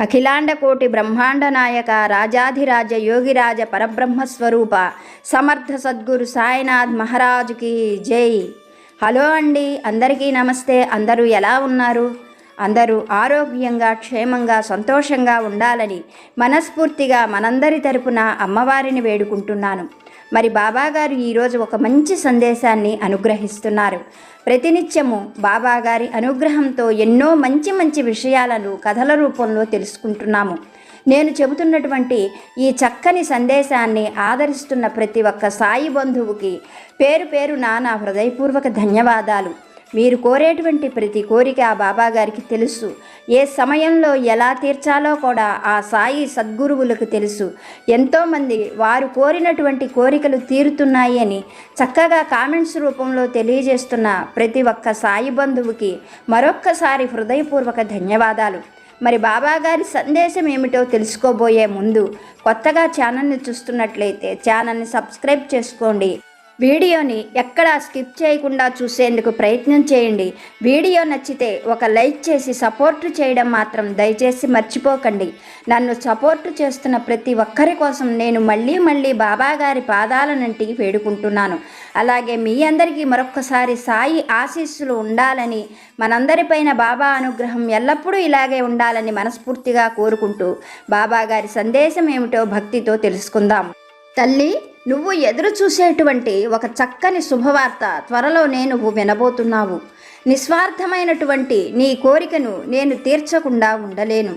అఖిలాండ కోటి బ్రహ్మాండ నాయక రాజాధిరాజ యోగిరాజ పరబ్రహ్మస్వరూప సమర్థ సద్గురు సాయినాథ్ మహారాజుకి జై. హలో అండి, అందరికీ నమస్తే. అందరూ ఎలా ఉన్నారు? అందరూ ఆరోగ్యంగా క్షేమంగా సంతోషంగా ఉండాలని మనస్ఫూర్తిగా మనందరి తరపున అమ్మవారిని వేడుకుంటున్నాను. మరి బాబాగారు ఈరోజు ఒక మంచి సందేశాన్ని అనుగ్రహిస్తున్నారు. ప్రతినిత్యము బాబాగారి అనుగ్రహంతో ఎన్నో మంచి మంచి విషయాలను కథల రూపంలో తెలుసుకుంటున్నాము. నేను చెబుతున్నటువంటి ఈ చక్కని సందేశాన్ని ఆదరిస్తున్న ప్రతి ఒక్క సాయి బంధువుకి పేరు పేరున నా హృదయపూర్వక ధన్యవాదాలు. మీరు కోరేటువంటి ప్రతి కోరిక ఆ బాబాగారికి తెలుసు. ఏ సమయంలో ఎలా తీర్చాలో కూడా ఆ సాయి సద్గురువులకు తెలుసు. ఎంతోమంది వారు కోరినటువంటి కోరికలు తీరుతున్నాయి అని చక్కగా కామెంట్స్ రూపంలో తెలియజేస్తున్న ప్రతి ఒక్క సాయి బంధువుకి మరొక్కసారి హృదయపూర్వక ధన్యవాదాలు. మరి బాబాగారి సందేశం ఏమిటో తెలుసుకోబోయే ముందు కొత్తగా ఛానల్ని చూస్తున్నట్లయితే ఛానల్ని సబ్స్క్రైబ్ చేసుకోండి. వీడియోని ఎక్కడా స్కిప్ చేయకుండా చూసేందుకు ప్రయత్నం చేయండి. వీడియో నచ్చితే ఒక లైక్ చేసి సపోర్ట్ చేయడం మాత్రం దయచేసి మర్చిపోకండి. నన్ను సపోర్ట్ చేస్తున్న ప్రతి ఒక్కరి కోసం నేను మళ్ళీ బాబాగారి పాదాలనంటి వేడుకుంటున్నాను. అలాగే మీ అందరికీ మరొక్కసారి సాయి ఆశీస్సులు ఉండాలని, మనందరిపైన బాబా అనుగ్రహం ఎల్లప్పుడూ ఇలాగే ఉండాలని మనస్ఫూర్తిగా కోరుకుంటూ బాబాగారి సందేశం ఏమిటో భక్తితో తెలుసుకుందాం. తల్లి, నువ్వు ఎదురు చూసేటువంటి ఒక చక్కని శుభవార్త త్వరలోనే నువ్వు వినబోతున్నావు. నిస్వార్థమైనటువంటి నీ కోరికను నేను తీర్చకుండా ఉండలేను.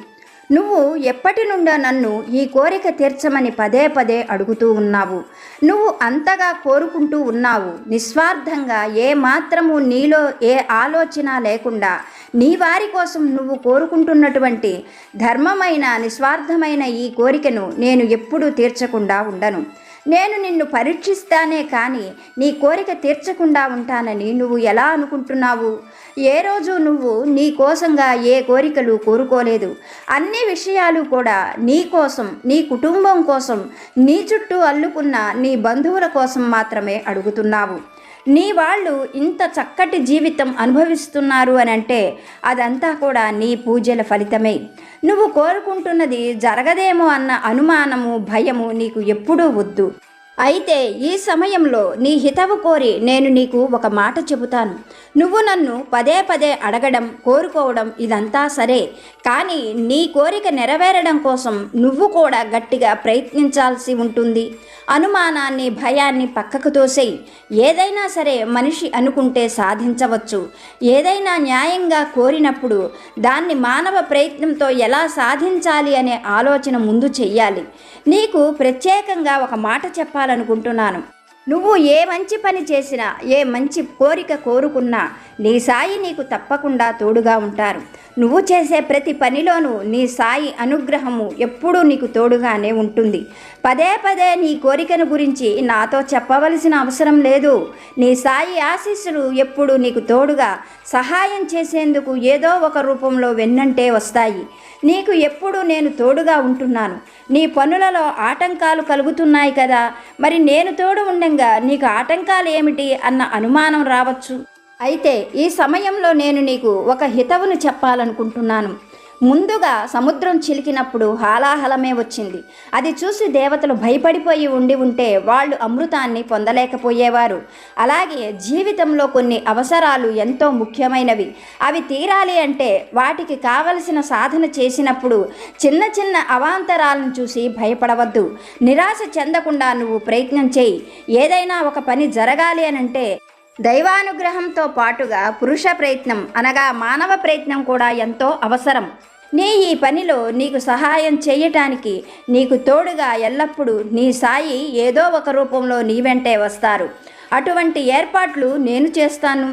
నువ్వు ఎప్పటి నుండో నన్ను ఈ కోరిక తీర్చమని పదే అడుగుతూ ఉన్నావు. నువ్వు అంతగా కోరుకుంటూ ఉన్నావు. నిస్వార్థంగా ఏ మాత్రము నీలో ఏ ఆలోచన లేకుండా నీ వారి కోసం నువ్వు కోరుకుంటున్నటువంటి ధర్మమైన నిస్వార్థమైన ఈ కోరికను నేను ఎప్పుడూ తీర్చకుండా ఉండను. నేను నిన్ను పరీక్షిస్తానే కానీ నీ కోరిక తీర్చకుండా ఉంటానని నువ్వు ఎలా అనుకుంటున్నావు? ఏ రోజు నువ్వు నీ కోసంగా ఏ కోరికలు కోరుకోలేదు. అన్ని విషయాలు కూడా నీ కోసం, నీ కుటుంబం కోసం, నీ చుట్టూ అల్లుకున్న నీ బంధువుల కోసం మాత్రమే అడుగుతున్నావు. నీ వాళ్ళు ఇంత చక్కటి జీవితం అనుభవిస్తున్నారు అని అంటే అదంతా కూడా నీ పూజల ఫలితమే. నువ్వు కోరుకుంటున్నది జరగదేమో అన్న అనుమానము, భయము నీకు ఎప్పుడూ వద్దు. అయితే ఈ సమయంలో నీ హితవు కోరి నేను నీకు ఒక మాట చెబుతాను. నువ్వు నన్ను పదే అడగడం, కోరుకోవడం ఇదంతా సరే, కానీ నీ కోరిక నెరవేరడం కోసం నువ్వు కూడా గట్టిగా ప్రయత్నించాల్సి ఉంటుంది. అనుమానాన్ని, భయాన్ని పక్కకు తోసేయి. ఏదైనా సరే మనిషి అనుకుంటే సాధించవచ్చు. ఏదైనా న్యాయంగా కోరినప్పుడు దాన్ని మానవ ప్రయత్నంతో ఎలా సాధించాలి అనే ఆలోచన ముందు చెయ్యాలి. నీకు ప్రత్యేకంగా ఒక మాట చెప్పాలనుకుంటున్నాను. నువ్వు ఏ మంచి పని చేసినా, ఏ మంచి కోరిక కోరుకున్నా నీ సాయి నీకు తప్పకుండా తోడుగా ఉంటారు. నువ్వు చేసే ప్రతి పనిలోనూ నీ సాయి అనుగ్రహము ఎప్పుడూ నీకు తోడుగానే ఉంటుంది. పదే నీ కోరికను గురించి నాతో చెప్పవలసిన అవసరం లేదు. నీ సాయి ఆశీస్సులు ఎప్పుడూ నీకు తోడుగా సహాయం చేసేందుకు ఏదో ఒక రూపంలో వెన్నంటే వస్తాయి. నీకు ఎప్పుడు నేను తోడుగా ఉంటున్నాను. నీ పనులలో ఆటంకాలు కలుగుతున్నాయి కదా, మరి నేను తోడు ఉండంగా నీకు ఆటంకాలు ఏమిటి అన్న అనుమానం రావచ్చు. అయితే ఈ సమయంలో నేను నీకు ఒక హితవును చెప్పాలనుకుంటున్నాను. ముందుగా సముద్రం చిలికినప్పుడు హాలాహలమే వచ్చింది. అది చూసి దేవతలు భయపడిపోయి ఉంటే వాళ్ళు అమృతాన్ని పొందలేకపోయేవారు. అలాగే జీవితంలో కొన్ని అవసరాలు ఎంతో ముఖ్యమైనవి. అవి తీరాలి అంటే వాటికి కావలసిన సాధన చేసినప్పుడు చిన్న అవాంతరాలను చూసి భయపడవద్దు. నిరాశ చెందకుండా నువ్వు ప్రయత్నం చేయి. ఏదైనా ఒక పని జరగాలి అనంటే దైవానుగ్రహంతో పాటుగా పురుష ప్రయత్నం అనగా మానవ ప్రయత్నం కూడా ఎంతో అవసరం. నీ ఈ పనిలో నీకు సహాయం చేయటానికి నీకు తోడుగా ఎల్లప్పుడూ నీ సాయి ఏదో ఒక రూపంలో నీ వెంటే వస్తారు. అటువంటి ఏర్పాట్లు నేను చేస్తాను.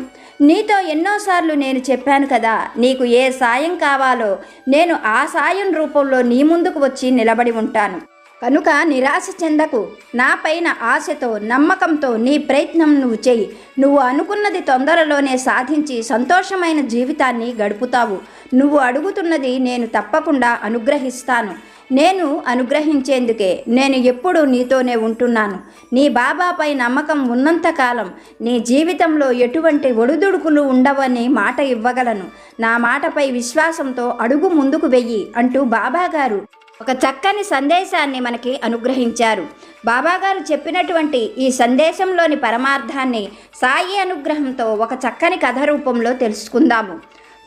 నీతో ఎన్నోసార్లు నేను చెప్పాను కదా, నీకు ఏ సాయం కావాలో నేను ఆ సాయం రూపంలో నీ ముందుకు వచ్చి నిలబడి ఉంటాను. కనుక నిరాశ చెందకు. నా పైన ఆశతో, నమ్మకంతో నీ ప్రయత్నం నువ్వు చెయ్యి. నువ్వు అనుకున్నది తొందరలోనే సాధించి సంతోషమైన జీవితాన్ని గడుపుతావు. నువ్వు అడుగుతున్నది నేను తప్పకుండా అనుగ్రహిస్తాను. నేను అనుగ్రహించేందుకే నేను ఎప్పుడూ నీతోనే ఉంటున్నాను. నీ బాబాపై నమ్మకం ఉన్నంతకాలం నీ జీవితంలో ఎటువంటి ఒడిదుడుకులు ఉండవని మాట ఇవ్వగలను. నా మాటపై విశ్వాసంతో అడుగు ముందుకు వెయ్యి అంటూ బాబాగారు ఒక చక్కని సందేశాన్ని మనకి అనుగ్రహించారు. బాబాగారు చెప్పినటువంటి ఈ సందేశంలోని పరమార్థాన్ని సాయి అనుగ్రహంతో ఒక చక్కని కథ రూపంలో తెలుసుకుందాము.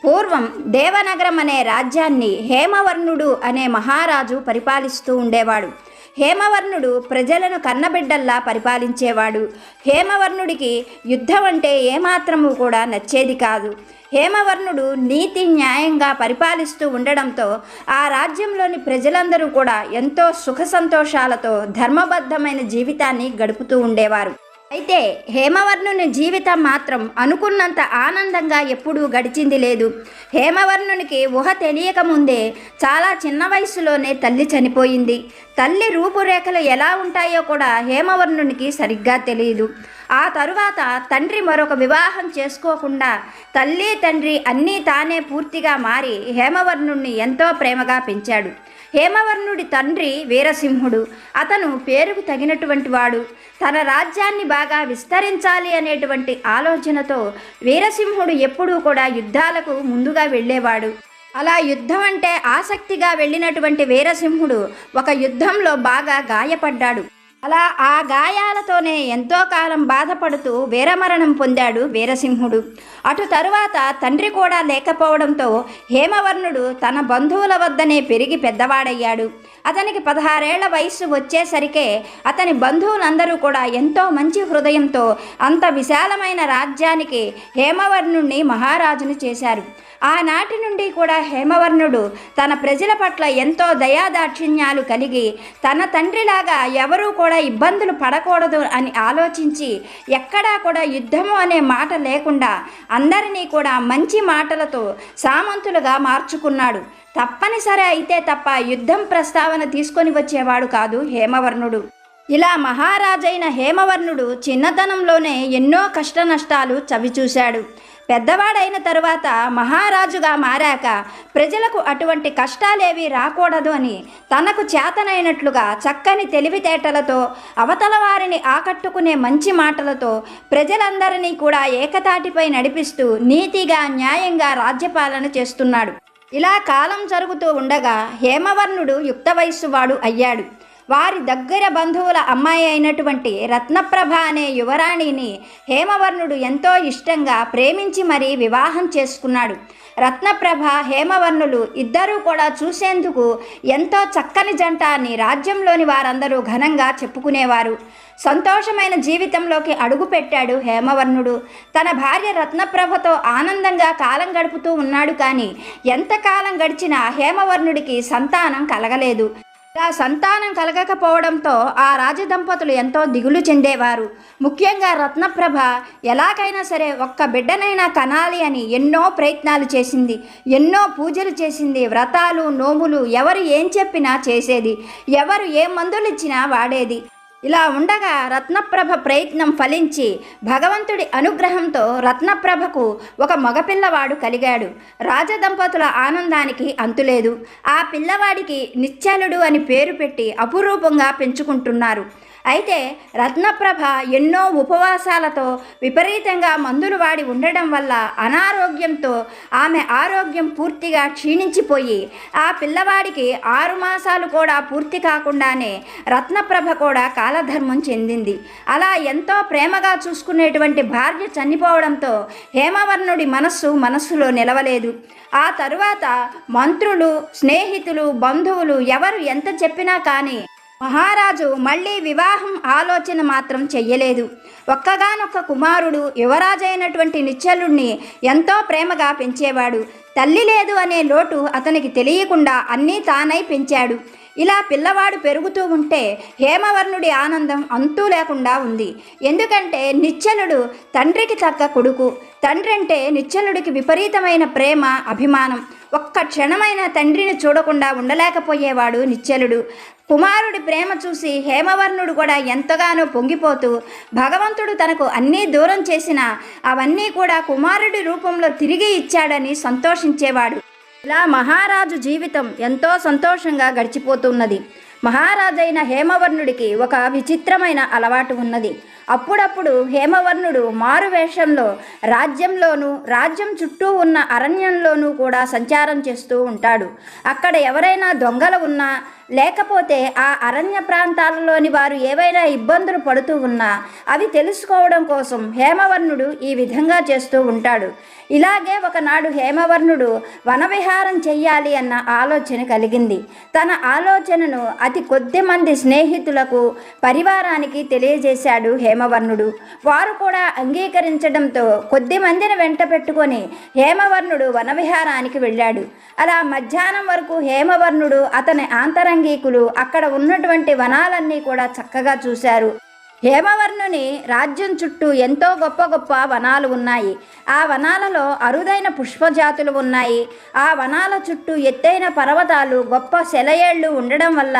పూర్వం దేవనగరం అనే రాజ్యాన్ని హేమవర్ణుడు అనే మహారాజు పరిపాలిస్తూ ఉండేవాడు. హేమవర్ణుడు ప్రజలను కన్నబిడ్డల్లా పరిపాలించేవాడు. హేమవర్ణుడికి యుద్ధం అంటే ఏమాత్రము కూడా నచ్చేది కాదు. హేమవర్ణుడు నీతి న్యాయంగా పరిపాలిస్తూ ఉండడంతో ఆ రాజ్యంలోని ప్రజలందరూ కూడా ఎంతో సుఖ సంతోషాలతో ధర్మబద్ధమైన జీవితాన్ని గడుపుతూ ఉండేవారు. అయితే హేమవర్ణుని జీవితం మాత్రం అనుకున్నంత ఆనందంగా ఎప్పుడూ గడిచింది లేదు. హేమవర్ణునికి ఊహ తెలియక ముందే చాలా చిన్న వయసులోనే తల్లి చనిపోయింది. తల్లి రూపురేఖలు ఎలా ఉంటాయో కూడా హేమవర్ణునికి సరిగ్గా తెలియదు. ఆ తరువాత తండ్రి మరొక వివాహం చేసుకోకుండా తల్లి తండ్రి అన్నీ తానే పూర్తిగా మారి హేమవర్ణుణ్ణి ఎంతో ప్రేమగా పెంచాడు. హేమవర్ణుడి తండ్రి వీరసింహుడు. అతను పేరుకు తగినటువంటి వాడు. తన రాజ్యాన్ని బాగా విస్తరించాలి అనేటువంటి ఆలోచనతో వీరసింహుడు ఎప్పుడూ కూడా యుద్ధాలకు ముందుగా వెళ్ళేవాడు. అలా యుద్ధం అంటే ఆసక్తిగా వెళ్ళినటువంటి వీరసింహుడు ఒక యుద్ధంలో బాగా గాయపడ్డాడు. అలా ఆ గాయాలతోనే ఎంతో కాలం బాధపడుతూ వీరమరణం పొందాడు వీరసింహుడు. అటు తరువాత తండ్రి కూడా లేకపోవడంతో హేమవర్ణుడు తన బంధువుల వద్దనే పెరిగి పెద్దవాడయ్యాడు. అతనికి 16 ఏళ్ల వయస్సు వచ్చేసరికే అతని బంధువులందరూ కూడా ఎంతో మంచి హృదయంతో అంత విశాలమైన రాజ్యానికి హేమవర్ణుణ్ణి మహారాజును చేశారు. ఆనాటి నుండి కూడా హేమవర్ణుడు తన ప్రజల పట్ల ఎంతో దయాదాక్షిణ్యాలు కలిగి తన తండ్రిలాగా ఎవరూ కూడా ఇబ్బందులు పడకూడదు అని ఆలోచించి ఎక్కడా కూడా యుద్ధము అనే మాట లేకుండా అందరినీ కూడా మంచి మాటలతో సామంతులుగా మార్చుకున్నాడు. తప్పనిసరి అయితే తప్ప యుద్ధం ప్రస్తావన తీసుకొని వచ్చేవాడు కాదు హేమవర్ణుడు. ఇలా మహారాజైన హేమవర్ణుడు చిన్నతనంలోనే ఎన్నో కష్ట నష్టాలు చవిచూశాడు. పెద్దవాడైన తరువాత మహారాజుగా మారాక ప్రజలకు అటువంటి కష్టాలేవి రాకూడదు అని తనకు చేతనైనట్లుగా చక్కని తెలివితేటలతో అవతల వారిని ఆకట్టుకునే మంచి మాటలతో ప్రజలందరినీ కూడా ఏకతాటిపై నడిపిస్తూ నీతిగా న్యాయంగా రాజ్యపాలన చేస్తున్నాడు. ఇలా కాలం జరుగుతూ ఉండగా హేమవర్ణుడు యుక్త వయస్సు వాడు అయ్యాడు. వారి దగ్గర బంధువుల అమ్మాయి అయినటువంటి రత్నప్రభ అనే యువరాణిని హేమవర్ణుడు ఎంతో ఇష్టంగా ప్రేమించి మరీ వివాహం చేసుకున్నాడు. రత్నప్రభ హేమవర్ణులు ఇద్దరూ కూడా చూసేందుకు ఎంతో చక్కని జంట అని రాజ్యంలోని వారందరూ ఘనంగా చెప్పుకునేవారు. సంతోషమైన జీవితంలోకి అడుగుపెట్టాడు హేమవర్ణుడు. తన భార్య రత్నప్రభతో ఆనందంగా కాలం గడుపుతూ ఉన్నాడు. కానీ ఎంతకాలం గడిచినా హేమవర్ణుడికి సంతానం కలగలేదు. ఇలా సంతానం కలగకపోవడంతో ఆ రాజదంపతులు ఎంతో దిగులు చెందేవారు. ముఖ్యంగా రత్నప్రభ ఎలాగైనా సరే ఒక్క బిడ్డనైనా కనాలి అని ఎన్నో ప్రయత్నాలు చేసింది. ఎన్నో పూజలు చేసింది. వ్రతాలు నోములు ఎవరు ఏం చెప్పినా చేసేది. ఎవరు ఏ మందులు ఇచ్చినా వాడేది. ఇలా ఉండగా రత్నప్రభ ప్రయత్నం ఫలించి భగవంతుడి అనుగ్రహంతో రత్నప్రభకు ఒక మగపిల్లవాడు కలిగాడు. రాజదంపతుల ఆనందానికి అంతులేదు. ఆ పిల్లవాడికి నిశ్చలుడు అని పేరు పెట్టి అపురూపంగా పెంచుకుంటున్నారు. అయితే రత్నప్రభ ఎన్నో ఉపవాసాలతో విపరీతంగా మందులు వాడి ఉండడం వల్ల అనారోగ్యంతో ఆమె ఆరోగ్యం పూర్తిగా క్షీణించిపోయి ఆ పిల్లవాడికి 6 మాసాలు కూడా పూర్తి కాకుండానే రత్నప్రభ కూడా కాలధర్మం చెందింది. అలా ఎంతో ప్రేమగా చూసుకునేటువంటి భార్య చనిపోవడంతో హేమవర్ణుడి మనస్సులో నిలవలేదు. ఆ తరువాత మంత్రులు, స్నేహితులు, బంధువులు ఎవరు ఎంత చెప్పినా కానీ మహారాజు మళ్ళీ వివాహం ఆలోచన మాత్రం చెయ్యలేదు. ఒక్కగానొక్క కుమారుడు యువరాజైనటువంటి నిశ్చలుణ్ణి ఎంతో ప్రేమగా పెంచేవాడు. తల్లి లేదు అనే లోటు అతనికి తెలియకుండా అన్నీ తానై పెంచాడు. ఇలా పిల్లవాడు పెరుగుతూ ఉంటే హేమవర్ణుడి ఆనందం అంతూ లేకుండా ఉంది. ఎందుకంటే నిశ్చలుడు తండ్రికి తగ్గ కొడుకు. తండ్రి అంటే నిశ్చలుడికి విపరీతమైన ప్రేమ, అభిమానం. ఒక్క క్షణమైన తండ్రిని చూడకుండా ఉండలేకపోయేవాడు నిశ్చలుడు. కుమారుడి ప్రేమ చూసి హేమవర్ణుడు కూడా ఎంతగానో పొంగిపోతూ భగవంతుడు తనకు అన్నీ దూరం చేసినా అవన్నీ కూడా కుమారుడి రూపంలో తిరిగి ఇచ్చాడని సంతోషించేవాడు. ఇలా మహారాజు జీవితం ఎంతో సంతోషంగా గడిచిపోతున్నది. మహారాజైన హేమవర్ణుడికి ఒక విచిత్రమైన అలవాటు ఉన్నది. అప్పుడప్పుడు హేమవర్ణుడు మారువేషంలో రాజ్యంలోనూ రాజ్యం చుట్టూ ఉన్న అరణ్యంలోనూ కూడా సంచారం చేస్తూ ఉంటాడు. అక్కడ ఎవరైనా దొంగలు ఉన్నా లేకపోతే ఆ అరణ్య ప్రాంతాలలోని వారు ఏవైనా ఇబ్బందులు పడుతూ ఉన్నా అవి తెలుసుకోవడం కోసం హేమవర్ణుడు ఈ విధంగా చేస్తూ ఉంటాడు. ఇలాగే ఒకనాడు హేమవర్ణుడు వనవిహారం చెయ్యాలి అన్న ఆలోచన కలిగింది. తన ఆలోచనను అతి కొద్ది మంది స్నేహితులకు పరివారానికి తెలియజేశాడు హేమవర్ణుడు. వారు కూడా అంగీకరించడంతో కొద్ది మందిని వెంట పెట్టుకొని హేమవర్ణుడు వనవిహారానికి వెళ్ళాడు. అలా మధ్యాహ్నం వరకు హేమవర్ణుడు అతని ఆంతరంగికులు అక్కడ ఉన్నటువంటి వనాలన్నీ కూడా చక్కగా చూశారు. హేమవర్ణుని రాజ్యం చుట్టూ ఎంతో గొప్ప గొప్ప వనాలు ఉన్నాయి. ఆ వనాలలో అరుదైన పుష్పజాతులు ఉన్నాయి. ఆ వనాల చుట్టూ ఎత్తైన పర్వతాలు, గొప్ప సెలయేళ్లు ఉండడం వల్ల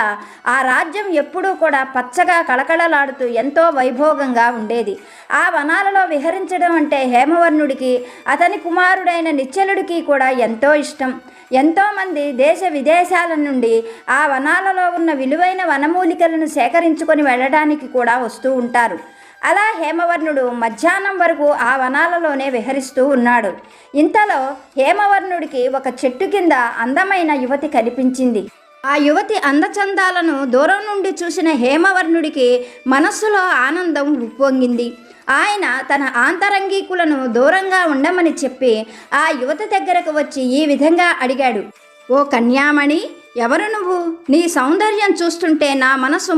ఆ రాజ్యం ఎప్పుడూ కూడా పచ్చగా కళకళలాడుతూ ఎంతో వైభోగంగా ఉండేది. ఆ వనాలలో విహరించడం అంటే హేమవర్ణుడికి అతని కుమారుడైన నిశ్చలుడికి కూడా ఎంతో ఇష్టం. ఎంతోమంది దేశ విదేశాల నుండి ఆ వనాలలో ఉన్న విలువైన వనమూలికలను సేకరించుకొని వెళ్ళడానికి కూడా వస్తూ ఉంటారు. అలా హేమవర్ణుడు మధ్యాహ్నం వరకు ఆ వనాలలోనే విహరిస్తూ ఉన్నాడు. ఇంతలో హేమవర్ణుడికి ఒక చెట్టు కింద అందమైన యువతి కనిపించింది. ఆ యువతి అందచందాలను దూరం నుండి చూసిన హేమవర్ణుడికి మనస్సులో ఆనందం ఉప్పొంగింది. ఆయన తన ఆంతరంగికులను దూరంగా ఉండమని చెప్పి ఆ యువతి దగ్గరకు వచ్చి ఈ విధంగా అడిగాడు. ఓ కన్యామణి, ఎవరు నువ్వు? నీ సౌందర్యం చూస్తుంటే నా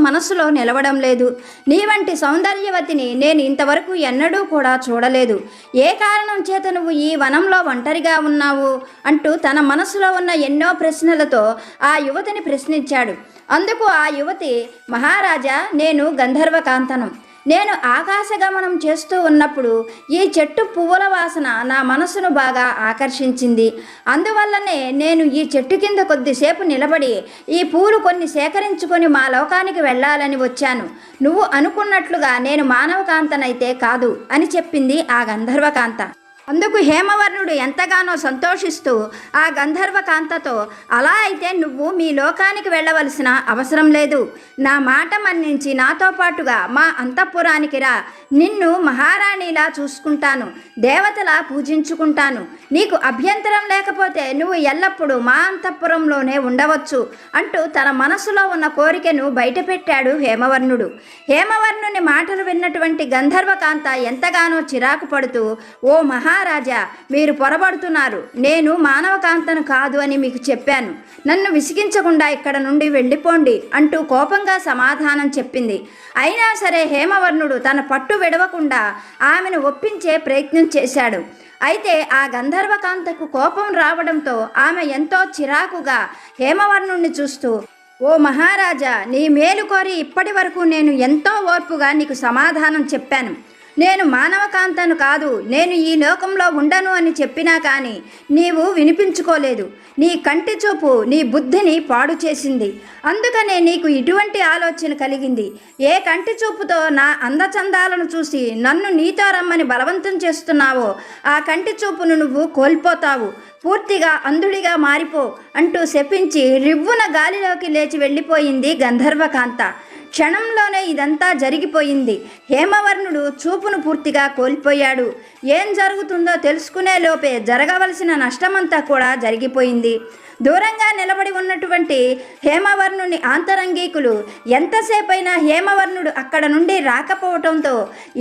మనస్సులో నిలవడం లేదు. నీ వంటి సౌందర్యవతిని నేను ఇంతవరకు ఎన్నడూ కూడా చూడలేదు. ఏ కారణం చేత నువ్వు ఈ వనంలో ఒంటరిగా ఉన్నావు అంటూ తన మనసులో ఉన్న ఎన్నో ప్రశ్నలతో ఆ యువతిని ప్రశ్నించాడు. అందుకు ఆ యువతి, మహారాజా, నేను గంధర్వకాంతను. నేను ఆకాశగమనం చేస్తూ ఉన్నప్పుడు ఈ చెట్టు పువ్వుల వాసన నా మనసును బాగా ఆకర్షించింది. అందువల్లనే నేను ఈ చెట్టు కింద కొద్దిసేపు నిలబడి ఈ పూలు కొన్ని సేకరించుకొని మా లోకానికి వెళ్ళాలని వచ్చాను. నువ్వు అనుకున్నట్లుగా నేను మానవకాంతనైతే కాదు అని చెప్పింది ఆ గంధర్వకాంత. అందుకు హేమవర్ణుడు ఎంతగానో సంతోషిస్తూ ఆ గంధర్వకాంతతో, అలా అయితే నువ్వు మీ లోకానికి వెళ్ళవలసిన అవసరం లేదు. నా మాట మన్నించి నాతో పాటుగా మా అంతఃపురానికి రా. నిన్ను మహారాణిలా చూసుకుంటాను, దేవతలా పూజించుకుంటాను. నీకు అభ్యంతరం లేకపోతే నువ్వు ఎల్లప్పుడూ మా అంతఃపురంలోనే ఉండవచ్చు అంటూ తన మనసులో ఉన్న కోరికను బయటపెట్టాడు హేమవర్ణుడు. హేమవర్ణుని మాటలు విన్నటువంటి గంధర్వకాంత ఎంతగానో చిరాకు పడుతూ, ఓ మహారాజా, మీరు పొరబడుతున్నారు. నేను మానవకాంతను కాదు అని మీకు చెప్పాను. నన్ను విసిగించకుండా ఇక్కడ నుండి వెళ్ళిపోండి అంటూ కోపంగా సమాధానం చెప్పింది. అయినా సరే హేమవర్ణుడు తన పట్టు విడవకుండా ఆమెను ఒప్పించే ప్రయత్నం చేశాడు. అయితే ఆ గంధర్వకాంతకు కోపం రావడంతో ఆమె ఎంతో చిరాకుగా హేమవర్ణుణ్ణి చూస్తూ, ఓ మహారాజా, నీ మేలు కోరి ఇప్పటి వరకు నేను ఎంతో ఓర్పుగా నీకు సమాధానం చెప్పాను. నేను మానవకాంతను కాదు, నేను ఈ లోకంలో ఉండను అని చెప్పినా కానీ నీవు వినిపించుకోలేదు. నీ కంటి చూపు నీ బుద్ధిని పాడు చేసింది. అందుకనే నీకు ఇటువంటి ఆలోచన కలిగింది. ఏ కంటి చూపుతో నా అందచందాలను చూసి నన్ను నీతో రమ్మని బలవంతం చేస్తున్నావో ఆ కంటి చూపును నువ్వు కోల్పోతావు. పూర్తిగా అంధుడిగా మారిపో అంటూ శపించి రివ్వున గాలిలోకి లేచి వెళ్ళిపోయింది గంధర్వకాంత. క్షణంలోనే ఇదంతా జరిగిపోయింది. హేమవర్ణుడు చూపును పూర్తిగా కోల్పోయాడు. ఏం జరుగుతుందో తెలుసుకునే లోపే జరగవలసిన నష్టమంతా కూడా జరిగిపోయింది. దూరంగా నిలబడి ఉన్నటువంటి హేమవర్ణుని ఆంతరంగికులు ఎంతసేపైనా హేమవర్ణుడు అక్కడ నుండి రాకపోవటంతో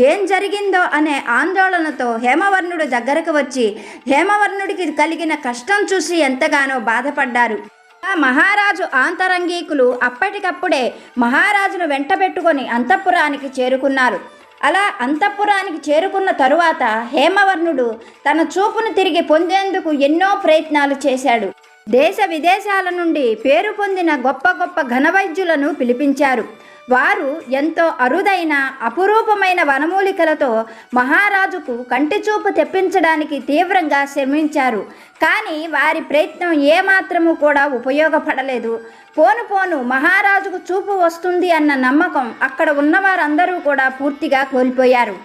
ఏం జరిగిందో అనే ఆందోళనతో హేమవర్ణుడు దగ్గరకు వచ్చి హేమవర్ణుడికి కలిగిన కష్టం చూసి ఎంతగానో బాధపడ్డారు. ఆ మహారాజు ఆంతరంగికులు అప్పటికప్పుడే మహారాజును వెంటబెట్టుకొని అంతఃపురానికి చేరుకున్నారు. అలా అంతఃపురానికి చేరుకున్న తరువాత హేమవర్ణుడు తన చూపును తిరిగి పొందేందుకు ఎన్నో ప్రయత్నాలు చేశాడు. దేశ విదేశాల నుండి పేరు పొందిన గొప్ప గొప్ప ఘనవైద్యులను పిలిపించారు. వారు ఎంతో అరుదైన అపురూపమైన వనమూలికలతో మహారాజుకు కంటిచూపు తెప్పించడానికి తీవ్రంగా శ్రమించారు. కానీ వారి ప్రయత్నం ఏమాత్రము కూడా ఉపయోగపడలేదు. పోను పోను మహారాజుకు చూపు వస్తుంది అన్న నమ్మకం అక్కడ ఉన్నవారందరూ కూడా పూర్తిగా కోల్పోయారు.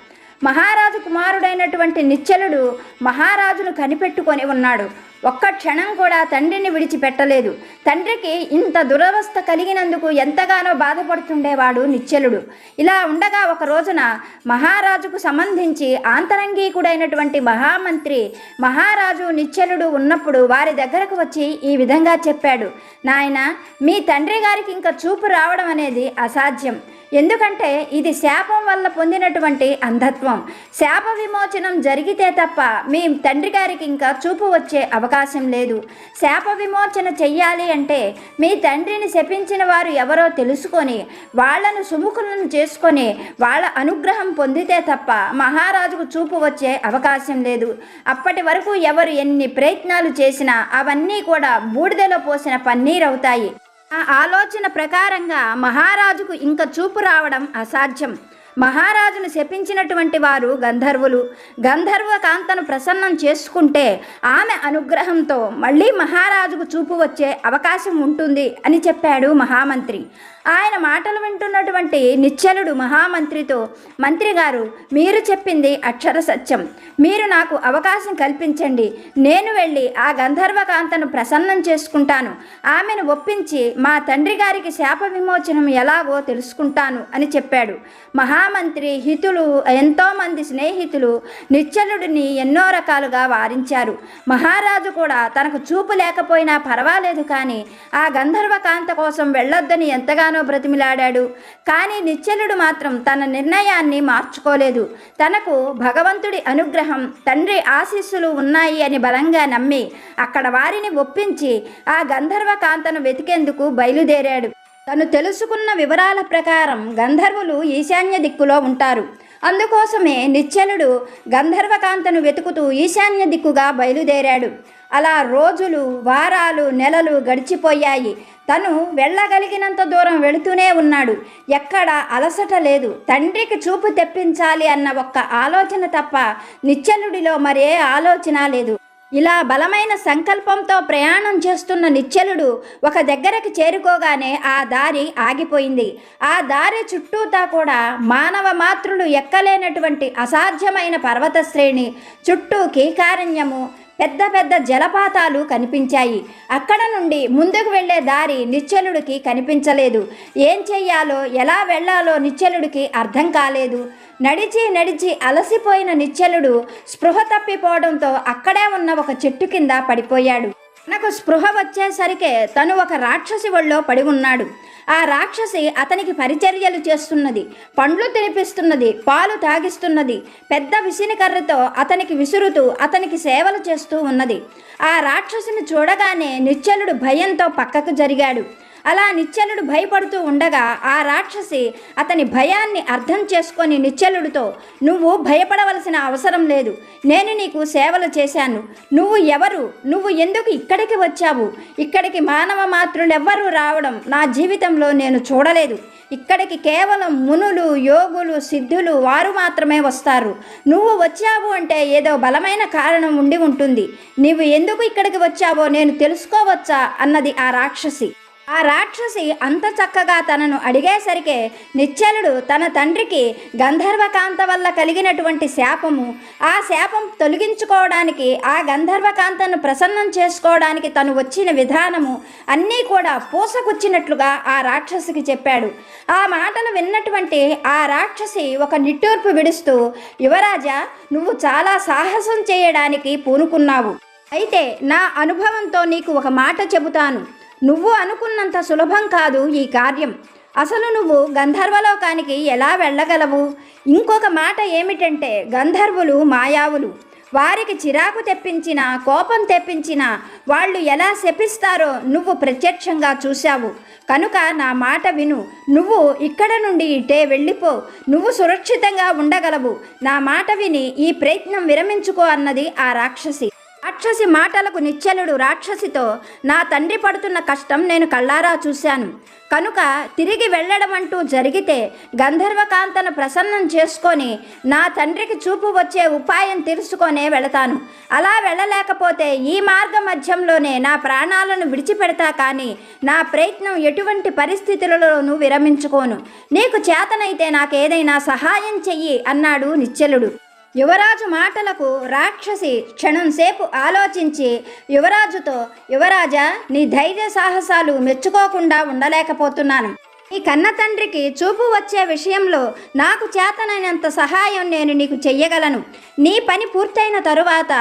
మహారాజు కుమారుడైనటువంటి నిశ్చలుడు మహారాజును కనిపెట్టుకొని ఉన్నాడు. ఒక్క క్షణం కూడా తండ్రిని విడిచిపెట్టలేదు. తండ్రికి ఇంత దురవస్థ కలిగినందుకు ఎంతగానో బాధపడుతుండేవాడు నిశ్చలుడు. ఇలా ఉండగా ఒక రోజున మహారాజుకు సంబంధించి ఆంతరంగికుడైనటువంటి మహామంత్రి మహారాజు నిశ్చలుడు ఉన్నప్పుడు వారి దగ్గరకు వచ్చి ఈ విధంగా చెప్పాడు, నాయన, మీ తండ్రి గారికి ఇంకా చూపు రావడం అనేది అసాధ్యం. ఎందుకంటే ఇది శాపం వల్ల పొందినటువంటి అంధత్వం. శాప విమోచనం జరిగితే తప్ప మీ తండ్రి గారికి ఇంకా చూపు వచ్చే అవకాశం లేదు. శాప విమోచన చెయ్యాలి అంటే మీ తండ్రిని శపించిన వారు ఎవరో తెలుసుకొని వాళ్లను సుముఖులను చేసుకొని వాళ్ళ అనుగ్రహం పొందితే తప్ప మహారాజుకు చూపు వచ్చే అవకాశం లేదు. అప్పటి వరకు ఎవరు ఎన్ని ప్రయత్నాలు చేసినా అవన్నీ కూడా బూడిదలో పోసిన పన్నీరవుతాయి. ఆ ఆలోచన ప్రకారంగా మహారాజుకు ఇంక చూపు రావడం అసాధ్యం. మహారాజును శపించినటువంటి వారు గంధర్వులు. గంధర్వ కాంతను ప్రసన్నం చేసుకుంటే ఆమె అనుగ్రహంతో మళ్ళీ మహారాజుకు చూపు వచ్చే అవకాశం ఉంటుంది అని చెప్పాడు మహామంత్రి. ఆయన మాటలు వింటున్నటువంటి నిశ్చలుడు మహామంత్రితో, మంత్రి గారు, మీరు చెప్పింది అక్షర సత్యం. మీరు నాకు అవకాశం కల్పించండి. నేను వెళ్ళి ఆ గంధర్వకాంతను ప్రసన్నం చేసుకుంటాను. ఆమెను ఒప్పించి మా తండ్రి గారికి శాప విమోచనం ఎలాగో తెలుసుకుంటాను అని చెప్పాడు. మహామంత్రి హితులు, ఎంతోమంది స్నేహితులు నిశ్చలుడిని ఎన్నో రకాలుగా వారించారు. మహారాజు కూడా తనకు చూపు లేకపోయినా పర్వాలేదు కానీ ఆ గంధర్వకాంత కోసం వెళ్ళొద్దని ఎంతగానో బ్రతిమిలాడాడు. కానీ నిశ్చలుడు మాత్రం తన నిర్ణయాన్ని మార్చుకోలేదు. తనకు భగవంతుడి అనుగ్రహం, తండ్రి ఆశీస్సులు ఉన్నాయి అని బలంగా నమ్మి అక్కడ వారిని ఒప్పించి ఆ గంధర్వకాంతను వెతికేందుకు బయలుదేరాడు. తను తెలుసుకున్న వివరాల ప్రకారం గంధర్వులు ఈశాన్య దిక్కులో ఉంటారు. అందుకోసమే నిశ్చలుడు గంధర్వకాంతను వెతుకుతూ ఈశాన్య దిక్కుగా బయలుదేరాడు. అలా రోజులు, వారాలు, నెలలు గడిచిపోయాయి. తను వెళ్ళగలిగినంత దూరం వెళుతూనే ఉన్నాడు. ఎక్కడ అలసట లేదు. తండ్రికి చూపు తెప్పించాలి అన్న ఒక్క ఆలోచన తప్ప నిశ్చలుడిలో మరే ఆలోచన లేదు. ఇలా బలమైన సంకల్పంతో ప్రయాణం చేస్తున్న నిశ్చలుడు ఒక దగ్గరకు చేరుకోగానే ఆ దారి ఆగిపోయింది. ఆ దారి చుట్టూతా కూడా మానవ మాతృలు ఎక్కలేనటువంటి అసాధ్యమైన పర్వత శ్రేణి, చుట్టూ కీకారణ్యము, పెద్ద పెద్ద జలపాతాలు కనిపించాయి. అక్కడ నుండి ముందుకు వెళ్ళే దారి నిశ్చలుడికి కనిపించలేదు. ఏం చెయ్యాలో, ఎలా వెళ్ళాలో నిశ్చలుడికి అర్థం కాలేదు. నడిచి నడిచి అలసిపోయిన నిశ్చలుడు స్పృహ తప్పిపోవడంతో అక్కడే ఉన్న ఒక చెట్టు కింద పడిపోయాడు. తనకు స్పృహ వచ్చేసరికే తను ఒక రాక్షసి ఒళ్ళో పడి ఉన్నాడు. ఆ రాక్షసి అతనికి పరిచర్యలు చేస్తున్నది, పండ్లు తినిపిస్తున్నది, పాలు తాగిస్తున్నది, పెద్ద విసినికర్రతో అతనికి విసురుతూ అతనికి సేవలు చేస్తూ ఉన్నది. ఆ రాక్షసిని చూడగానే నిశ్చలుడు భయంతో పక్కకు జరిగాడు. అలా నిశ్చలుడు భయపడుతూ ఉండగా ఆ రాక్షసి అతని భయాన్ని అర్థం చేసుకొని నిశ్చలుడితో, నువ్వు భయపడవలసిన అవసరం లేదు. నేను నీకు సేవలు చేశాను. నువ్వు ఎవరు? నువ్వు ఎందుకు ఇక్కడికి వచ్చావు? ఇక్కడికి మానవ మాతృలెవ్వరూ రావడం నా జీవితంలో నేను చూడలేదు. ఇక్కడికి కేవలం మునులు, యోగులు, సిద్ధులు వారు మాత్రమే వస్తారు. నువ్వు వచ్చావు అంటే ఏదో బలమైన కారణం ఉండి ఉంటుంది. నీవు ఎందుకు ఇక్కడికి వచ్చావో నేను తెలుసుకోవచ్చా అన్నది ఆ రాక్షసి. ఆ రాక్షసి అంత చక్కగా తనను అడిగేసరికే నిశ్చలుడు తన తండ్రికి గంధర్వకాంత వల్ల కలిగినటువంటి శాపము, ఆ శాపం తొలగించుకోవడానికి, ఆ గంధర్వకాంతను ప్రసన్నం చేసుకోవడానికి తను వచ్చిన విధానము అన్నీ కూడా పూసగుచ్చినట్లుగా ఆ రాక్షసికి చెప్పాడు. ఆ మాటలు విన్నటువంటి ఆ రాక్షసి ఒక నిట్టూర్పు విడుస్తూ, యువరాజా, నువ్వు చాలా సాహసం చేయడానికి పూనుకున్నావు. అయితే నా అనుభవంతో నీకు ఒక మాట చెబుతాను. నువ్వు అనుకున్నంత సులభం కాదు ఈ కార్యం. అసలు నువ్వు గంధర్వలోకానికి ఎలా వెళ్ళగలవు? ఇంకొక మాట ఏమిటంటే, గంధర్వులు మాయావులు. వారికి చిరాకు తెప్పించినా, కోపం తెప్పించినా వాళ్ళు ఎలా శపిస్తారో నువ్వు ప్రత్యక్షంగా చూశావు. కనుక నా మాట విను. నువ్వు ఇక్కడ నుండి ఇటే వెళ్ళిపో. నువ్వు సురక్షితంగా ఉండగలవు. నా మాట విని ఈ ప్రయత్నం విరమించుకో అన్నది ఆ రాక్షసి. రాక్షసి మాటలకు నిశ్చలుడు రాక్షసితో, నా తండ్రి పడుతున్న కష్టం నేను కళ్ళారా చూశాను కనుక తిరిగి వెళ్ళడం అంటూ జరిగితే గంధర్వకాంతను ప్రసన్నం చేసుకొని నా తండ్రికి చూపు వచ్చే ఉపాయం తెలుసుకొనే వెళతాను. అలా వెళ్ళలేకపోతే ఈ మార్గ మధ్యంలోనే నా ప్రాణాలను విడిచిపెడతా కానీ నా ప్రయత్నం ఎటువంటి పరిస్థితులలోనూ విరమించుకోను. నీకు చేతనైతే నాకేదైనా సహాయం చెయ్యి అన్నాడు నిశ్చలుడు. యువరాజు మాటలకు రాక్షసి క్షణంసేపు ఆలోచించి యువరాజుతో, యువరాజా, నీ ధైర్య సాహసాలు మెచ్చుకోకుండా ఉండలేకపోతున్నాను. ఈ కన్న తండ్రికి చూపు వచ్చే విషయంలో నాకు చేతనైనంత సహాయం నేను నీకు చెయ్యగలను. నీ పని పూర్తయిన తరువాత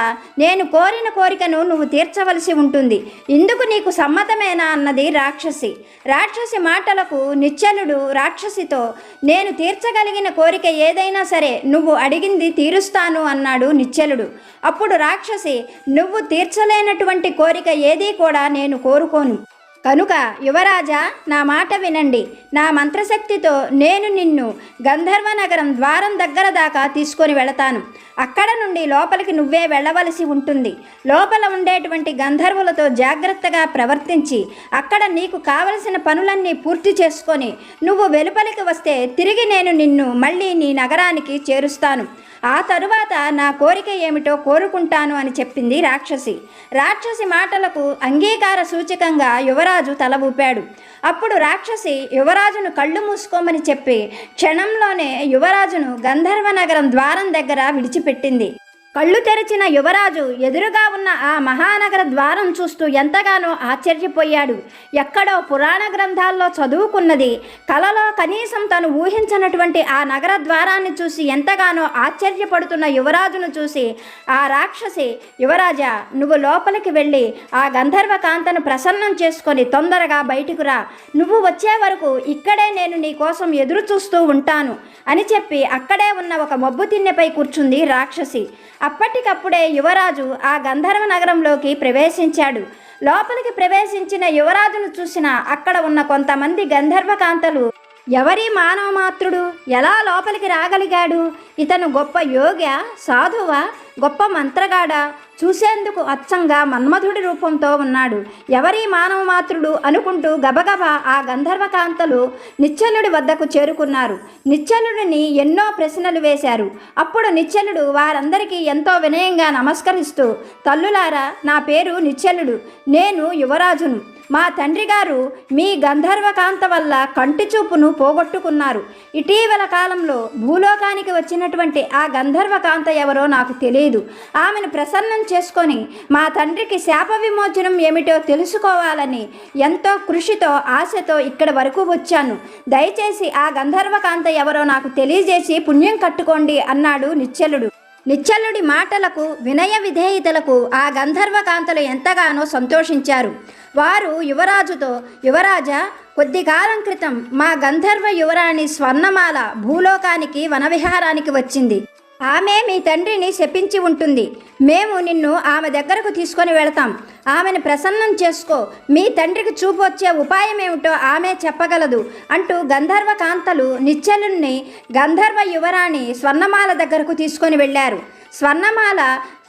నేను కోరిన కోరికను నువ్వు తీర్చవలసి ఉంటుంది. ఇందుకు నీకు సమ్మతమేనా అన్నది రాక్షసి. రాక్షసి మాటలకు నిశ్చలుడు రాక్షసితో, నేను తీర్చగలిగిన కోరిక ఏదైనా సరే నువ్వు అడిగింది తీరుస్తాను అన్నాడు నిశ్చలుడు. అప్పుడు రాక్షసి, నువ్వు తీర్చలేనటువంటి కోరిక ఏదీ కూడా నేను కోరుకోను. కనుక యువరాజా, నా మాట వినండి. నా మంత్రశక్తితో నేను నిన్ను గంధర్వ నగరం ద్వారం దగ్గర దాకా తీసుకొని వెళతాను. అక్కడ నుండి లోపలికి నువ్వే వెళ్ళవలసి ఉంటుంది. లోపల ఉండేటువంటి గంధర్వులతో జాగ్రత్తగా ప్రవర్తించి అక్కడ నీకు కావలసిన పనులన్నీ పూర్తి చేసుకొని నువ్వు వెలుపలికి వస్తే తిరిగి నేను నిన్ను మళ్ళీ నీ నగరానికి చేరుస్తాను. ఆ తరువాత నా కోరిక ఏమిటో కోరుకుంటాను అని చెప్పింది రాక్షసి. రాక్షసి మాటలకు అంగీకార సూచకంగా యువరాజు తల ఊపాడు. అప్పుడు రాక్షసి యువరాజును కళ్ళు మూసుకోమని చెప్పి క్షణంలోనే యువరాజును గంధర్వ నగరం ద్వారం దగ్గర విడిచిపెట్టింది. కళ్ళు తెరిచిన యువరాజు ఎదురుగా ఉన్న ఆ మహానగర ద్వారం చూస్తూ ఎంతగానో ఆశ్చర్యపోయాడు. ఎక్కడో పురాణ గ్రంథాల్లో చదువుకున్నది కలలో కనీసం తను ఊహించనటువంటి ఆ నగర ద్వారాన్ని చూసి ఎంతగానో ఆశ్చర్యపడుతున్న యువరాజును చూసి ఆ రాక్షసి, యువరాజా, నువ్వు లోపలికి వెళ్ళి ఆ గంధర్వ కాంతను ప్రసన్నం చేసుకొని తొందరగా బయటకు రా. నువ్వు వచ్చే వరకు ఇక్కడే నేను నీ కోసం ఎదురు చూస్తూ ఉంటాను అని చెప్పి అక్కడే ఉన్న ఒక మబ్బు తిన్నెపై కూర్చుంది రాక్షసి. అప్పటికప్పుడే యువరాజు ఆ గంధర్వ నగరంలోకి ప్రవేశించాడు. లోపలికి ప్రవేశించిన యువరాజును చూసిన అక్కడ ఉన్న కొంతమంది గంధర్వకాంతలు, ఎవరి మానవ మాత్రుడు, ఎలా లోపలికి రాగలిగాడు? ఇతను గొప్ప యోగ్య, సాధువా, గొప్ప మంత్రగాడా? చూసేందుకు అచ్చంగా మన్మధుడి రూపంతో ఉన్నాడు. ఎవరి మానవ మాత్రుడు అనుకుంటూ గబగబా ఆ గంధర్వకాంతలు నిశ్చలుడి వద్దకు చేరుకున్నారు. నిశ్చలుడిని ఎన్నో ప్రశ్నలు వేశారు. అప్పుడు నిశ్చలుడు వారందరికీ ఎంతో వినయంగా నమస్కరిస్తూ, తల్లులారా, నా పేరు నిశ్చలుడు. నేను యువరాజును. మా తండ్రి గారు మీ గంధర్వకాంత వల్ల కంటి చూపును పోగొట్టుకున్నారు. ఇటీవల కాలంలో భూలోకానికి వచ్చినటువంటి ఆ గంధర్వకాంత ఎవరో నాకు తెలియదు. ఆమెను ప్రసన్నం చేసుకొని మా తండ్రికి శాప విమోచనం ఏమిటో తెలుసుకోవాలని ఎంతో కృషితో ఆశతో ఇక్కడి వరకు వచ్చాను. దయచేసి ఆ గంధర్వకాంత ఎవరో నాకు తెలియజేసి పుణ్యం కట్టుకోండి అన్నాడు నిశ్చలుడు. నిశ్చలుడి మాటలకు వినయ విధేయతలకు ఆ గంధర్వకాంతలు ఎంతగానో సంతోషించారు. వారు యువరాజుతో, యువరాజా, కొద్ది కాలం క్రితం మా గంధర్వ యువరాణి స్వర్ణమాల భూలోకానికి వనవిహారానికి వచ్చింది. ఆమె మీ తండ్రిని శపించి ఉంటుంది. మేము నిన్ను ఆమె దగ్గరకు తీసుకొని వెళతాం. ఆమెను ప్రసన్నం చేసుకో. మీ తండ్రికి చూపు వచ్చే ఉపాయం ఏమిటో ఆమె చెప్పగలదు అంటూ గంధర్వకాంతలు నిశ్చలుణ్ణి గంధర్వ యువరాణి స్వర్ణమాల దగ్గరకు తీసుకొని వెళ్ళారు. స్వర్ణమాల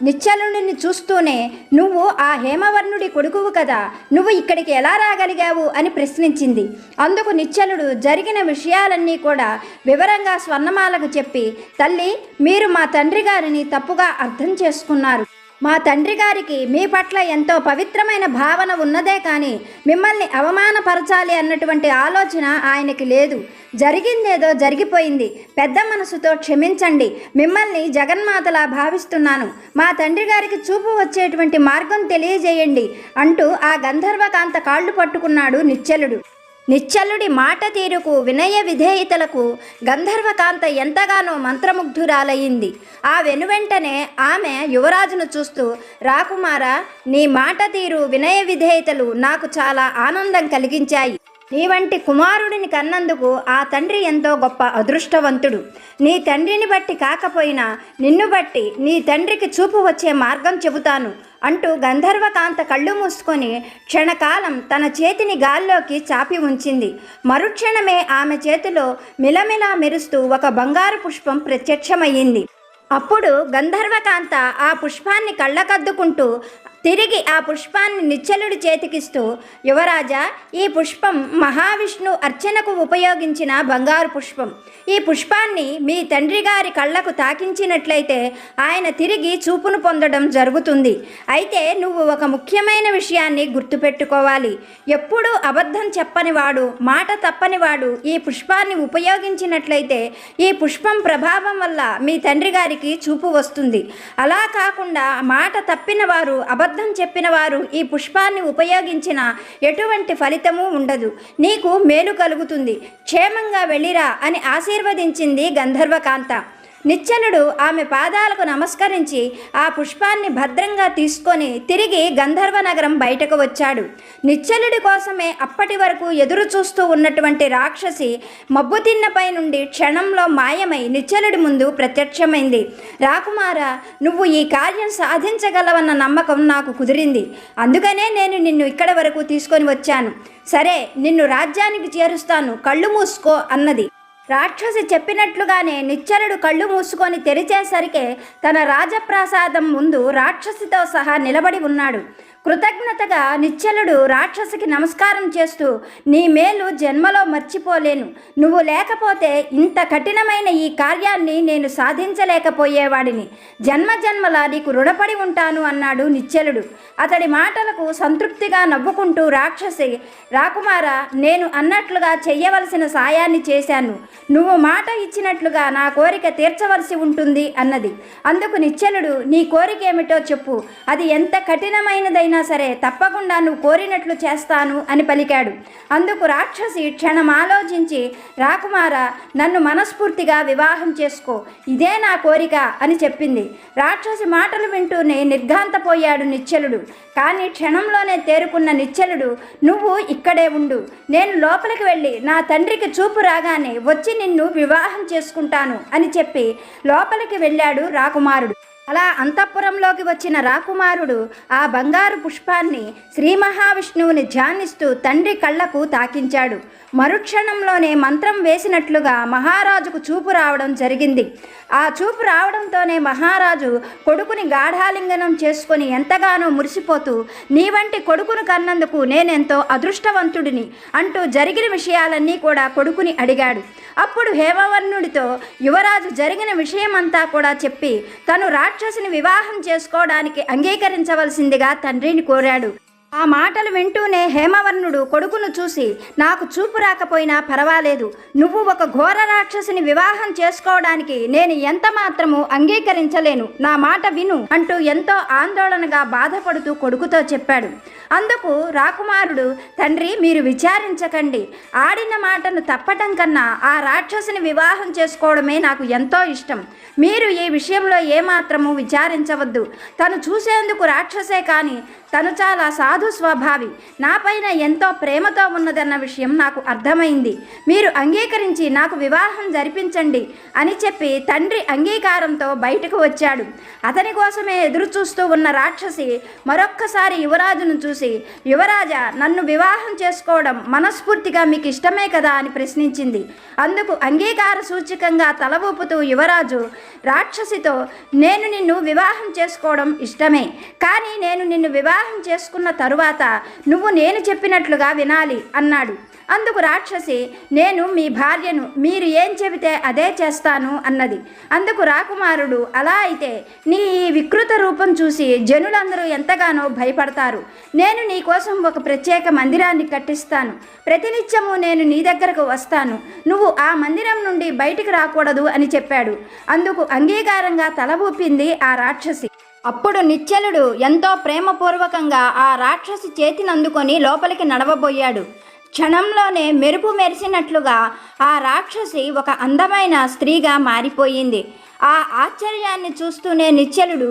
నిశ్చలుడిని చూస్తూనే, నువ్వు ఆ హేమవర్ణుడి కొడుకువు కదా, నువ్వు ఇక్కడికి ఎలా రాగలిగావు అని ప్రశ్నించింది. అందుకు నిశ్చలుడు జరిగిన విషయాలన్నీ కూడా వివరంగా స్వర్ణమాలకు చెప్పి, తల్లి, మీరు మా తండ్రి గారిని తప్పుగా అర్థం చేసుకున్నారు. మా తండ్రి గారికి మీ పట్ల ఎంతో పవిత్రమైన భావన ఉన్నదే కానీ మిమ్మల్ని అవమానపరచాలి అన్నటువంటి ఆలోచన ఆయనకి లేదు. జరిగిందేదో జరిగిపోయింది. పెద్ద మనసుతో క్షమించండి. మిమ్మల్ని జగన్మాతలా భావిస్తున్నాను. మా తండ్రి గారికి చూపు వచ్చేటువంటి మార్గం తెలియజేయండి అంటూ ఆ గంధర్వకాంత కాళ్ళు పట్టుకున్నాడు నిశ్చలుడు. నిశ్చలుడి మాట తీరుకు వినయ విధేయతలకు గంధర్వకాంత ఎంతగానో మంత్రముగ్ధురాలయ్యింది. ఆ వెనువెంటనే ఆమె యువరాజును చూస్తూ, రాకుమారా, నీ మాట తీరు వినయ విధేయతలు నాకు చాలా ఆనందం కలిగించాయి. నీ వంటి కుమారుడిని కన్నందుకు ఆ తండ్రి ఎంతో గొప్ప అదృష్టవంతుడు. నీ తండ్రిని బట్టి కాకపోయినా నిన్ను బట్టి నీ తండ్రికి చూపు వచ్చే మార్గం చెబుతాను అంటూ గంధర్వకాంత కళ్ళు మూసుకొని క్షణకాలం తన చేతిని గాల్లోకి చాపి ఉంచింది. మరుక్షణమే ఆమె చేతిలో మిలమిలా మెరుస్తూ ఒక బంగారు పుష్పం ప్రత్యక్షమయ్యింది. అప్పుడు గంధర్వకాంత ఆ పుష్పాన్ని కళ్ళకద్దుకుంటూ తిరిగి ఆ పుష్పాన్ని నిశ్చలుడి చేతికిస్తూ, యువరాజా, ఈ పుష్పం మహావిష్ణు అర్చనకు ఉపయోగించిన బంగారు పుష్పం. ఈ పుష్పాన్ని మీ తండ్రి గారి కళ్ళకు తాకించినట్లయితే ఆయన తిరిగి చూపును పొందడం జరుగుతుంది. అయితే నువ్వు ఒక ముఖ్యమైన విషయాన్ని గుర్తుపెట్టుకోవాలి. ఎప్పుడూ అబద్ధం చెప్పనివాడు, మాట తప్పనివాడు ఈ పుష్పాన్ని ఉపయోగించినట్లయితే ఈ పుష్పం ప్రభావం వల్ల మీ తండ్రి గారికి చూపు వస్తుంది. అలా కాకుండా మాట తప్పిన వారు, అబద్ధం చెప్పిన వారు ఈ పుష్పాన్ని ఉపయోగించిన ఎటువంటి ఫలితము ఉండదు. నీకు మేలు కలుగుతుంది. క్షేమంగా వెళ్ళిరా అని ఆశీర్వదించింది గంధర్వకాంత. నిశ్చలుడు ఆమె పాదాలకు నమస్కరించి ఆ పుష్పాన్ని భద్రంగా తీసుకొని తిరిగి గంధర్వ నగరం బయటకు వచ్చాడు. నిశ్చలుడి కోసమే అప్పటి వరకు ఎదురు చూస్తూ ఉన్నటువంటి రాక్షసి మబ్బుతిన్నపై నుండి క్షణంలో మాయమై నిశ్చలుడి ముందు ప్రత్యక్షమైంది. రాకుమారా, నువ్వు ఈ కార్యం సాధించగలవన్న నమ్మకం నాకు కుదిరింది. అందుకనే నేను నిన్ను ఇక్కడి వరకు తీసుకొని వచ్చాను. సరే, నిన్ను రాజ్యానికి చేరుస్తాను, కళ్ళు మూసుకో అన్నది. రాక్షసి చెప్పినట్లుగానే నిశ్చలుడు కళ్ళు మూసుకొని తెరిచేసరికే తన రాజప్రాసాదం ముందు రాక్షసితో సహా నిలబడి ఉన్నాడు. కృతజ్ఞతగా నిశ్చలుడు రాక్షసికి నమస్కారం చేస్తూ, నీ మేలు జన్మలో మర్చిపోలేను. నువ్వు లేకపోతే ఇంత కఠినమైన ఈ కార్యాన్ని నేను సాధించలేకపోయేవాడిని. జన్మజన్మల నీకు రుణపడి ఉంటాను అన్నాడు నిశ్చలుడు. అతడి మాటలకు సంతృప్తిగా నవ్వుకుంటూ రాక్షసి, రాకుమారా, నేను అన్నట్లుగా చెయ్యవలసిన సాయాన్ని చేశాను. నువ్వు మాట ఇచ్చినట్లుగా నా కోరిక తీర్చవలసి ఉంటుంది అన్నది. అందుకు నిశ్చలుడు, నీ కోరిక ఏమిటో చెప్పు. అది ఎంత కఠినమైనదైనా సరే తప్పకుండా నువ్వు కోరినట్లు చేస్తాను అని పలికాడు. అందుకు రాక్షసి క్షణం ఆలోచించి, రాకుమారా, నన్ను మనస్ఫూర్తిగా వివాహం చేసుకో, ఇదే నా కోరిక అని చెప్పింది. రాక్షసి మాటలు వింటూనే నిర్ఘాంతపోయాడు నిశ్చలుడు. కానీ క్షణంలోనే తేరుకున్న నిశ్చలుడు, నువ్వు ఇక్కడే ఉండు, నేను లోపలికి వెళ్ళి నా తండ్రికి చూపు రాగానే వచ్చి నిన్ను వివాహం చేసుకుంటాను అని చెప్పి లోపలికి వెళ్ళాడు రాకుమారుడు. అలా అంతఃపురంలోకి వచ్చిన రాకుమారుడు ఆ బంగారు పుష్పాన్ని శ్రీ మహావిష్ణువుని ధ్యానిస్తూ తండ్రి కళ్ళకు తాకించాడు. మరుక్షణంలోనే మంత్రం వేసినట్లుగా మహారాజుకు చూపు రావడం జరిగింది. ఆ చూపు రావడంతోనే మహారాజు కొడుకుని గాఢాలింగనం చేసుకొని ఎంతగానో మురిసిపోతూ, నీ వంటి కొడుకును కన్నందుకు నేనెంతో అదృష్టవంతుడిని అంటూ జరిగిన విషయాలన్నీ కూడా కొడుకుని అడిగాడు. అప్పుడు హేమవర్ణుడితో యువరాజు జరిగిన విషయమంతా కూడా చెప్పి తను రాక్షసిని వివాహం చేసుకోవడానికి అంగీకరించవలసిందిగా తండ్రిని కోరాడు. ఆ మాటలు వింటూనే హేమవర్ణుడు కొడుకును చూసి, నాకు చూపు రాకపోయినా పర్వాలేదు, నువ్వు ఒక ఘోర రాక్షసిని వివాహం చేసుకోవడానికి నేను ఎంత మాత్రము అంగీకరించలేను, నా మాట విను అంటూ ఎంతో ఆందోళనగా బాధపడుతూ కొడుకుతో చెప్పాడు. అందుకు రాకుమారుడు, తండ్రి, మీరు విచారించకండి. ఆడిన మాటను తప్పటం కన్నా ఆ రాక్షసిని వివాహం చేసుకోవడమే నాకు ఎంతో ఇష్టం. మీరు ఈ విషయంలో ఏమాత్రము విచారించవద్దు. తను చూసేందుకు రాక్షసే కానీ తను చాలా సాధు స్వభావి, నాపైన ఎంతో ప్రేమతో ఉన్నదన్న విషయం నాకు అర్థమైంది. మీరు అంగీకరించి నాకు వివాహం జరిపించండి అని చెప్పి తండ్రి అంగీకారంతో బయటకు వచ్చాడు. అతని కోసమే ఎదురు చూస్తూ ఉన్న రాక్షసి మరొక్కసారి యువరాజును చూసి, యువరాజా, నన్ను వివాహం చేసుకోవడం మనస్ఫూర్తిగా మీకు ఇష్టమే కదా అని ప్రశ్నించింది. అందుకు అంగీకార సూచకంగా తల ఊపుతూ యువరాజు రాక్షసితో, నేను నిన్ను వివాహం చేసుకోవడం ఇష్టమే, కానీ నేను నిన్ను వివాహం చేసుకున్న తరువాత నువ్వు నేను చెప్పినట్లుగా వినాలి అన్నాడు. అందుకు రాక్షసి, నేను మీ భార్యను, మీరు ఏం చెబితే అదే చేస్తాను అన్నది. అందుకు రాకుమారుడు, అలా అయితే నీ ఈ వికృత రూపం చూసి జనులందరూ ఎంతగానో భయపడతారు. నేను నీ కోసం ఒక ప్రత్యేక మందిరాన్ని కట్టిస్తాను. ప్రతినిత్యము నేను నీ దగ్గరకు వస్తాను. నువ్వు ఆ మందిరం నుండి బయటికి రాకూడదు అని చెప్పాడు. అందుకు అంగీకారంగా తల ఊపింది ఆ రాక్షసి. అప్పుడు నిశ్చలుడు ఎంతో ప్రేమపూర్వకంగా ఆ రాక్షసి చేతినందుకొని లోపలికి నడవబోయాడు. క్షణంలోనే మెరుపు మెరిసినట్లుగా ఆ రాక్షసి ఒక అందమైన స్త్రీగా మారిపోయింది. ఆ ఆశ్చర్యాన్ని చూస్తూనే నిశ్చలుడు,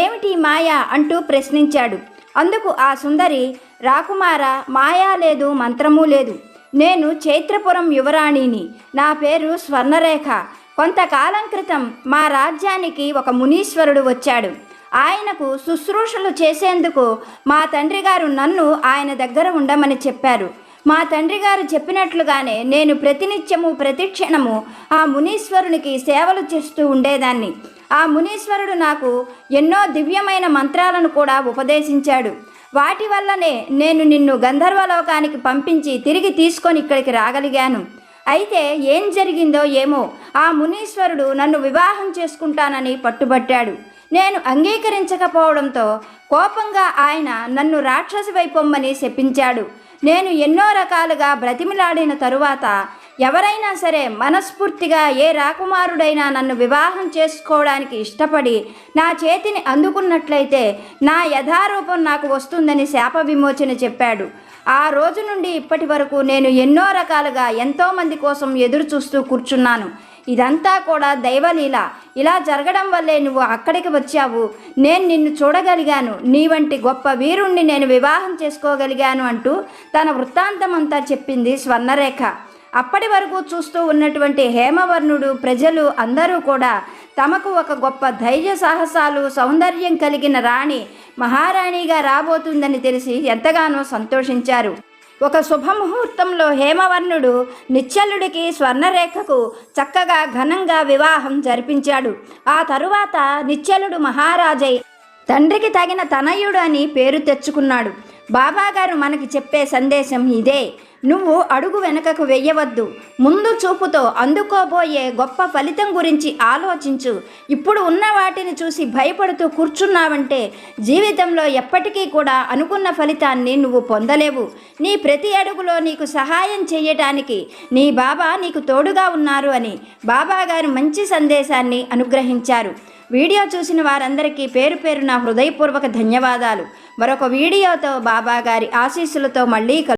ఏమిటి మాయ అంటూ ప్రశ్నించాడు. అందుకు ఆ సుందరి, రాకుమార, మాయా లేదు, మంత్రమూ లేదు. నేను చైత్రపురం యువరాణిని. నా పేరు స్వర్ణరేఖ. కొంతకాలం క్రితం మా రాజ్యానికి ఒక మునీశ్వరుడు వచ్చాడు. ఆయనకు శుశ్రూషలు చేసేందుకు మా తండ్రి గారు నన్ను ఆయన దగ్గర ఉండమని చెప్పారు. మా తండ్రి గారు చెప్పినట్లుగానే నేను ప్రతినిత్యము ప్రతిక్షణము ఆ మునీశ్వరునికి సేవలు చేస్తూ ఉండేదాన్ని. ఆ మునీశ్వరుడు నాకు ఎన్నో దివ్యమైన మంత్రాలను కూడా ఉపదేశించాడు. వాటి వల్లనే నేను నిన్ను గంధర్వలోకానికి పంపించి తిరిగి తీసుకొని ఇక్కడికి రాగలిగాను. అయితే ఏం జరిగిందో ఏమో, ఆ మునీశ్వరుడు నన్ను వివాహం చేసుకుంటానని పట్టుబట్టాడు. నేను అంగీకరించకపోవడంతో కోపంగా ఆయన నన్ను రాక్షసి వైపొమ్మని శపించాడు. నేను ఎన్నో రకాలుగా బ్రతిమిలాడిన తరువాత ఎవరైనా సరే మనస్ఫూర్తిగా ఏ రాకుమారుడైనా నన్ను వివాహం చేసుకోవడానికి ఇష్టపడి నా చేతిని అందుకున్నట్లయితే నా యథారూపం నాకు వస్తుందని శాప విమోచన చెప్పాడు. ఆ రోజు నుండి ఇప్పటి వరకు నేను ఎన్నో రకాలుగా ఎంతోమంది కోసం ఎదురు చూస్తూ కూర్చున్నాను. ఇదంతా కూడా దైవలీల. ఇలా జరగడం వల్లే నువ్వు అక్కడికి వచ్చావు. నేను నిన్ను చూడగలిగాను. నీ వంటి గొప్ప వీరుణ్ణి నేను వివాహం చేసుకోగలిగాను అంటూ తన వృత్తాంతమంతా చెప్పింది స్వర్ణరేఖ. అప్పటి వరకు చూస్తూ ఉన్నటువంటి హేమవర్ణుడు ప్రజలు అందరూ కూడా తమకు ఒక గొప్ప ధైర్య సాహసాలు సౌందర్యం కలిగిన రాణి మహారాణిగా రాబోతుందని తెలిసి ఎంతగానో సంతోషించారు. ఒక శుభముహూర్తంలో హేమవర్ణుడు నిశ్చలుడికి స్వర్ణరేఖకు చక్కగా ఘనంగా వివాహం జరిపించాడు. ఆ తరువాత నిశ్చలుడు మహారాజై తండ్రికి తగిన తనయుడు అని పేరు తెచ్చుకున్నాడు. బాబాగారు మనకి చెప్పే సందేశం ఇదే. నువ్వు అడుగు వెనకకు వెయ్యవద్దు. ముందు చూపుతో అందుకోబోయే గొప్ప ఫలితం గురించి ఆలోచించు. ఇప్పుడు ఉన్న వాటిని చూసి భయపడుతూ కూర్చున్నావంటే జీవితంలో ఎప్పటికీ కూడా అనుకున్న ఫలితాన్ని నువ్వు పొందలేవు. నీ ప్రతి అడుగులో నీకు సహాయం చేయటానికి నీ బాబా నీకు తోడుగా ఉన్నారు అని బాబాగారు మంచి సందేశాన్ని అనుగ్రహించారు. వీడియో చూసిన వారందరికీ పేరు పేరున హృదయపూర్వక ధన్యవాదాలు. మరొక వీడియోతో బాబాగారి ఆశీస్సులతో మళ్ళీ